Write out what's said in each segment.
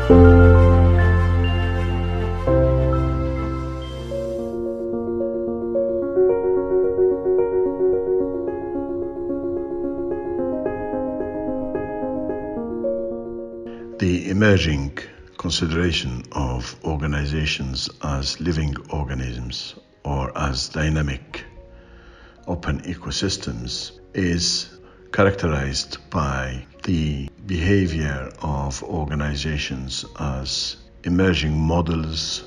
The emerging consideration of organizations as living organisms or as dynamic open ecosystems is characterized by the behavior of organizations as emerging models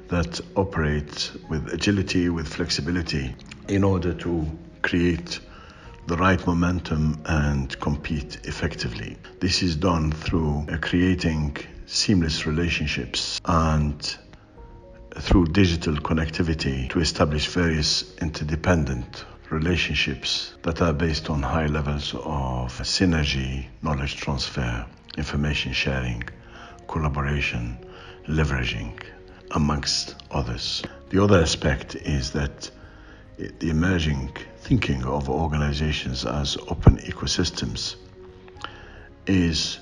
that operate with agility, with flexibility, in order to create the right momentum and compete effectively. This is done through creating seamless relationships and through digital connectivity to establish various interdependent relationships that are based on high levels of synergy, knowledge transfer, information sharing, collaboration, leveraging, amongst others. The other aspect is that the emerging thinking of organizations as open ecosystems is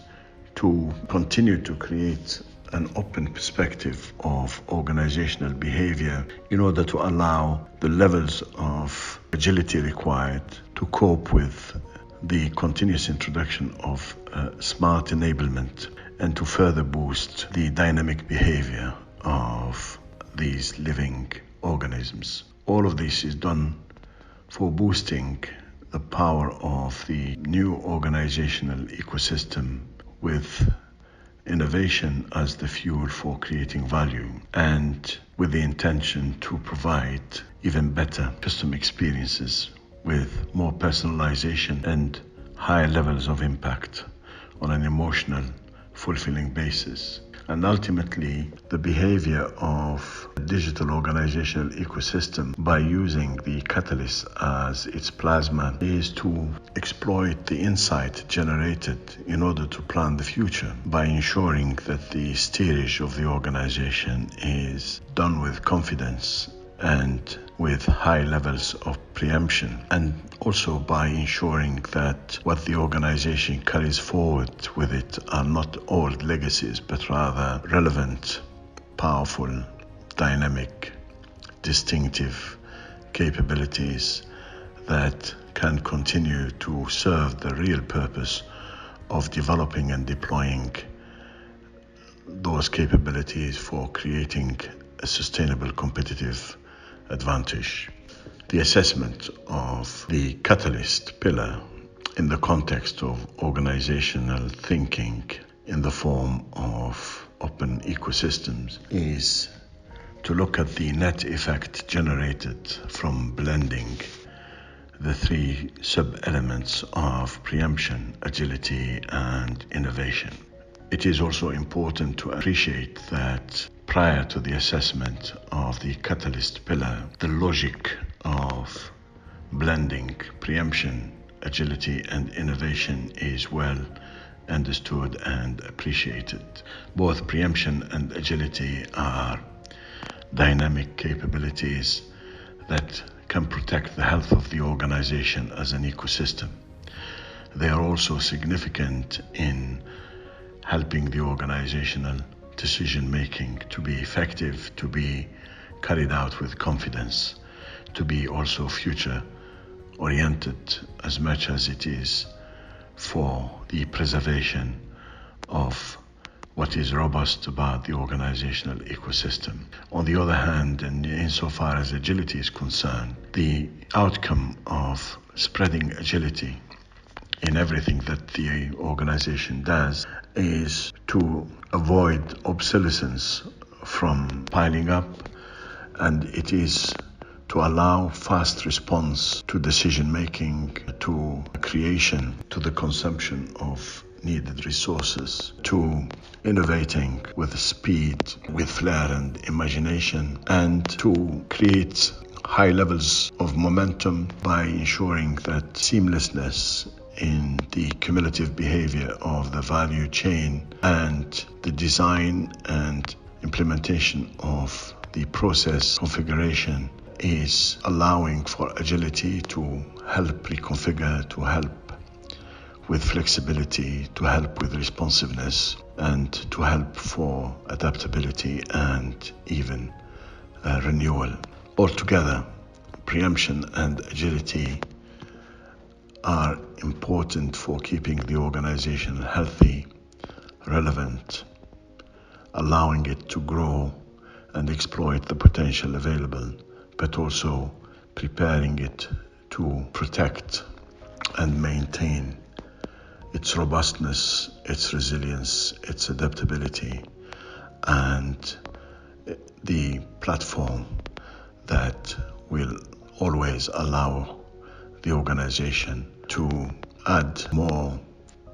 to continue to create an open perspective of organizational behavior in order to allow the levels of agility required to cope with the continuous introduction of smart enablement and to further boost the dynamic behavior of these living organisms. All of this is done for boosting the power of the new organizational ecosystem with innovation as the fuel for creating value and with the intention to provide even better customer experiences with more personalization and higher levels of impact on an emotional, fulfilling basis. And ultimately, the behavior of a digital organizational ecosystem by using the catalyst as its plasma is to exploit the insight generated in order to plan the future by ensuring that the steerage of the organization is done with confidence and with high levels of preemption, and also by ensuring that what the organization carries forward with it are not old legacies, but rather relevant, powerful, dynamic, distinctive capabilities that can continue to serve the real purpose of developing and deploying those capabilities for creating a sustainable competitive advantage. The assessment of the catalyst pillar in the context of organizational thinking in the form of open ecosystems is to look at the net effect generated from blending the three sub-elements of preemption, agility, and innovation. It is also important to appreciate that prior to the assessment of the catalyst pillar, the logic of blending preemption, agility, and innovation is well understood and appreciated. Both preemption and agility are dynamic capabilities that can protect the health of the organization as an ecosystem. They are also significant in helping the organizational decision-making to be effective, to be carried out with confidence, to be also future-oriented as much as it is for the preservation of what is robust about the organizational ecosystem. On the other hand, and insofar as agility is concerned, the outcome of spreading agility in everything that the organization does is to avoid obsolescence from piling up, and it is to allow fast response to decision making, to creation, to the consumption of needed resources, to innovating with speed, with flair and imagination, and to create high levels of momentum by ensuring that seamlessness in the cumulative behavior of the value chain and the design and implementation of the process configuration is allowing for agility to help reconfigure, to help with flexibility, to help with responsiveness, and to help for adaptability and even renewal. Altogether, preemption and agility are important for keeping the organization healthy, relevant, allowing it to grow and exploit the potential available, but also preparing it to protect and maintain its robustness, its resilience, its adaptability, and the platform that will always allow the organization to add more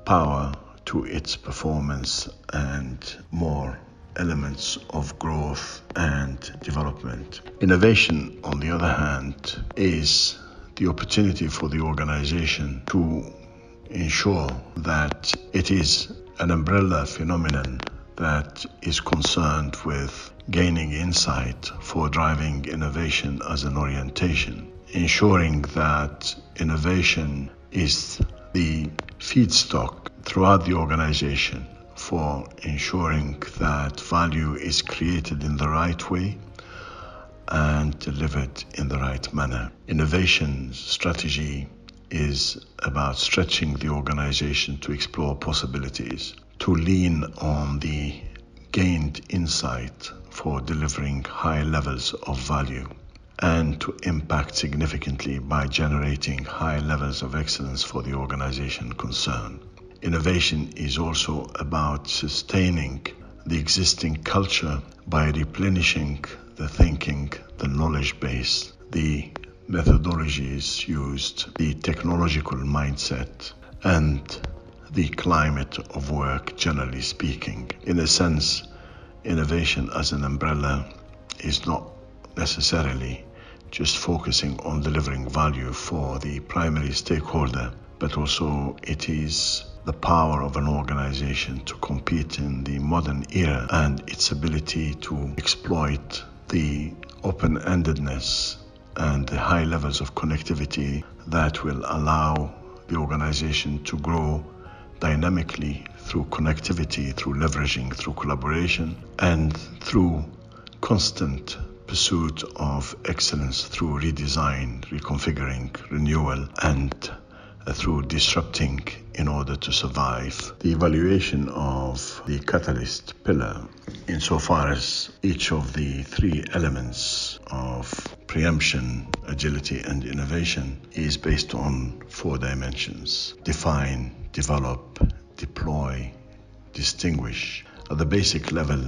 power to its performance and more elements of growth and development. Innovation, on the other hand, is the opportunity for the organization to ensure that it is an umbrella phenomenon that is concerned with gaining insight for driving innovation as an orientation, ensuring that innovation is the feedstock throughout the organization for ensuring that value is created in the right way and delivered in the right manner. Innovation strategy is about stretching the organization to explore possibilities, to lean on the gained insight for delivering high levels of value, and to impact significantly by generating high levels of excellence for the organization concerned. Innovation is also about sustaining the existing culture by replenishing the thinking, the knowledge base, the methodologies used, the technological mindset, and the climate of work, generally speaking. In a sense, innovation as an umbrella is not necessarily just focusing on delivering value for the primary stakeholder, but also it is the power of an organization to compete in the modern era and its ability to exploit the open-endedness and the high levels of connectivity that will allow the organization to grow dynamically through connectivity, through leveraging, through collaboration, and through constant pursuit of excellence through redesign, reconfiguring, renewal, and through disrupting in order to survive. The evaluation of the catalyst pillar, insofar as each of the three elements of preemption, agility, and innovation, is based on 4 dimensions: define, develop, deploy, distinguish. At the basic level,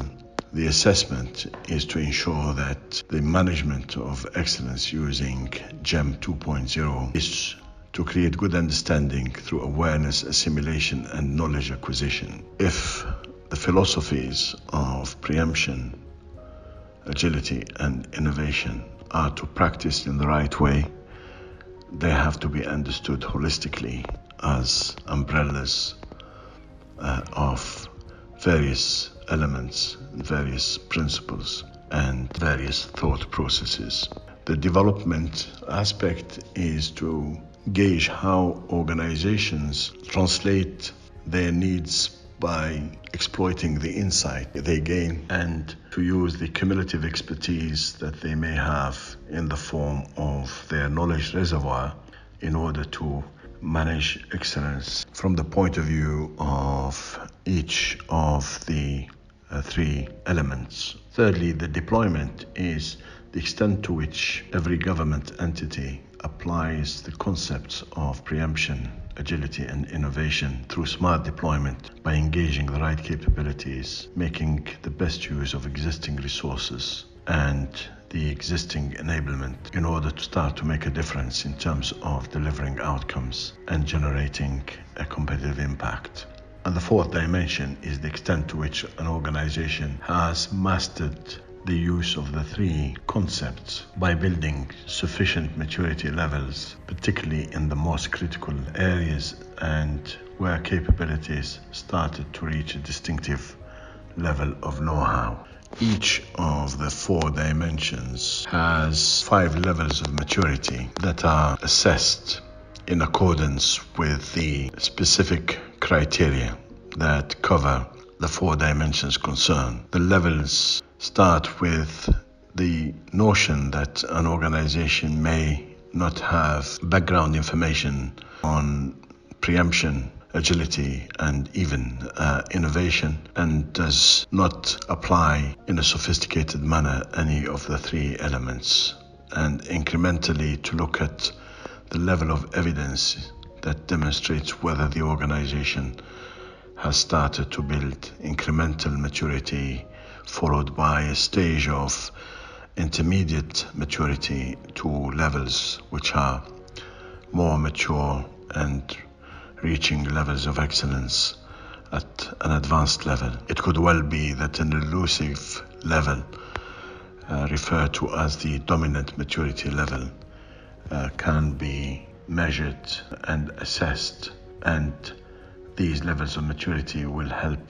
the assessment is to ensure that the management of excellence using GEM 2.0 is to create good understanding through awareness, assimilation, and knowledge acquisition. If the philosophies of preemption, agility, and innovation are to practice in the right way, they have to be understood holistically as umbrellas of various elements, various principles, and various thought processes. The development aspect is to gauge how organizations translate their needs by exploiting the insight they gain, and to use the cumulative expertise that they may have in the form of their knowledge reservoir in order to manage excellence from the point of view of each of the 3 elements. Thirdly, the deployment is the extent to which every government entity applies the concepts of preemption, agility, and innovation through smart deployment by engaging the right capabilities, making the best use of existing resources and the existing enablement in order to start to make a difference in terms of delivering outcomes and generating a competitive impact. And the 4th dimension is the extent to which an organization has mastered the use of the 3 concepts by building sufficient maturity levels, particularly in the most critical areas and where capabilities started to reach a distinctive level of know-how. Each of the 4 dimensions has 5 levels of maturity that are assessed in accordance with the specific criteria that cover the 4 dimensions concerned. The levels start with the notion that an organization may not have background information on preemption, agility, and even innovation, and does not apply in a sophisticated manner any of the 3 elements, and incrementally to look at the level of evidence that demonstrates whether the organization has started to build incremental maturity, followed by a stage of intermediate maturity to levels which are more mature and reaching levels of excellence at an advanced level. It could well be that an elusive level, referred to as the dominant maturity level, can be measured and assessed, and these levels of maturity will help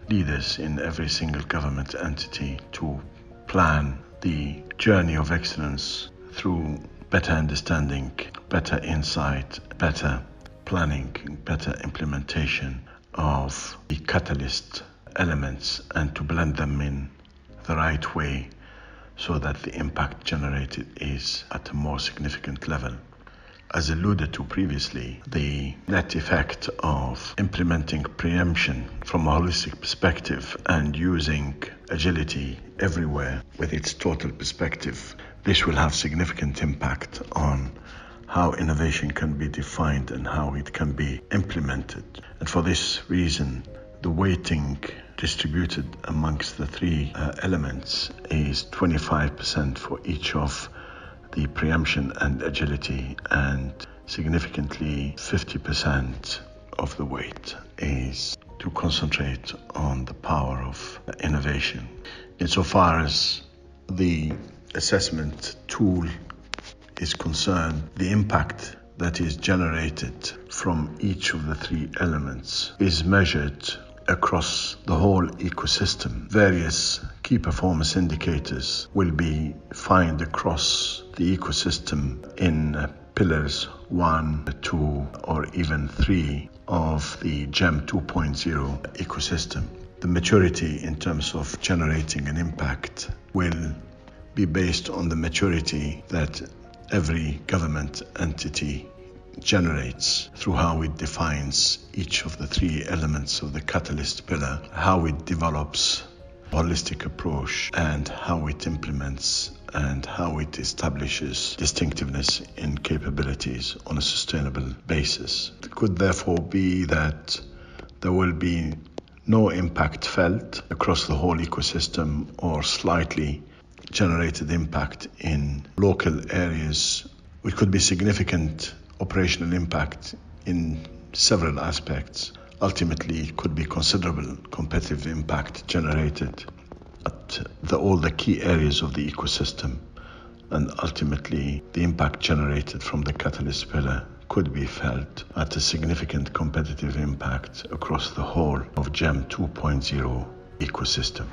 leaders in every single government entity to plan the journey of excellence through better understanding, better insight, better planning, better implementation of the catalyst elements, and to blend them in the right way so that the impact generated is at a more significant level. As alluded to previously, the net effect of implementing preemption from a holistic perspective and using agility everywhere with its total perspective, this will have significant impact on how innovation can be defined and how it can be implemented. And for this reason, the weighting distributed amongst the 3 elements is 25% for each of the preemption and agility, and significantly 50% of the weight is to concentrate on the power of innovation. Insofar as the assessment tool is concerned, the impact that is generated from each of the 3 elements is measured across the whole ecosystem. Various key performance indicators will be defined across the ecosystem in pillars 1, 2, or even 3 of the GEM 2.0 ecosystem. The maturity in terms of generating an impact will be based on the maturity that every government entity generates through how it defines each of the 3 elements of the catalyst pillar, how it develops a holistic approach, and how it implements and how it establishes distinctiveness in capabilities on a sustainable basis. It could therefore be that there will be no impact felt across the whole ecosystem, or slightly generated impact in local areas. It could be significant operational impact in several aspects. Ultimately, it could be considerable competitive impact generated at all the key areas of the ecosystem, and ultimately the impact generated from the catalyst pillar could be felt at a significant competitive impact across the whole of GEM 2.0 ecosystem.